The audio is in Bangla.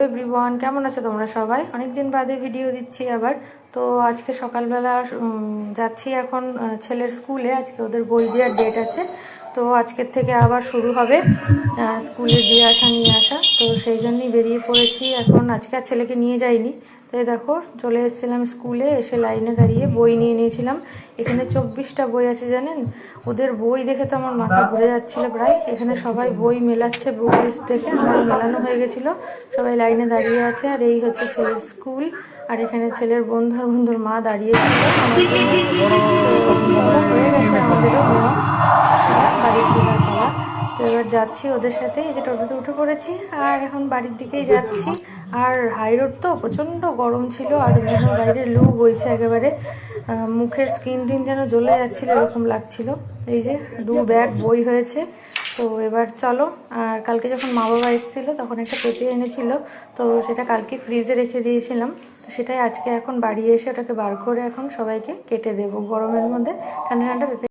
এভরিওয়ান, কেমন আছো তোমরা সবাই? অনেকদিন বাদে ভিডিও দিচ্ছি আবার। তো আজকে সকালবেলা যাচ্ছি এখন ছেলের স্কুলে। আজকে ওদের বই দেওয়ার ডেট আছে, তো আজকের থেকে আবার শুরু হবে স্কুলে দিয়ে আসা নিয়ে আসা। তো সেই জন্যই বেরিয়ে পড়েছি এখন। আজকে আর ছেলেকে নিয়ে যাইনি। তো এই দেখো চলে এসেছিলাম স্কুলে, এসে লাইনে দাঁড়িয়ে বই নিয়ে নিয়েছিলাম। এখানে 24টা বই আছে জানেন। ওদের বই দেখে তো আমার মাথা ঘুরে যাচ্ছিলো প্রায়। এখানে সবাই বই মেলাচ্ছে বুক লিস্ট দেখে, আমারও মেলানো হয়ে গেছিলো। সবাই লাইনে দাঁড়িয়ে আছে। আর এই হচ্ছে ছেলের স্কুল। আর এখানে ছেলের বন্ধুর মা দাঁড়িয়েছিল আমার জন্য। তো চলো, হয়ে গেছে আমাদেরও নেওয়া, বাড়ির ঘোরার পালা। তো এবার যাচ্ছি ওদের সাথে। এই যে টোটোতে উঠে পড়েছি আর এখন বাড়ির দিকেই যাচ্ছি। আর হাই রোড তো প্রচণ্ড গরম ছিল, আর যেন বাইরে লু বইছে একেবারে। মুখের স্কিন যেন জ্বলে যাচ্ছিল, এরকম লাগছিল। এই যে 2 ব্যাগ বই হয়েছে। তো এবার চলো। আর কালকে যখন মা বাবা এসেছিলো তখন একটা পেঁপে এনেছিল, তো সেটা কালকে ফ্রিজে রেখে দিয়েছিলাম। তো সেটাই আজকে এখন বাড়ি এসে ওটাকে বার করে এখন সবাইকে কেটে দেবো গরমের মধ্যে। ঠান্ডা ঠান্ডা পেঁপে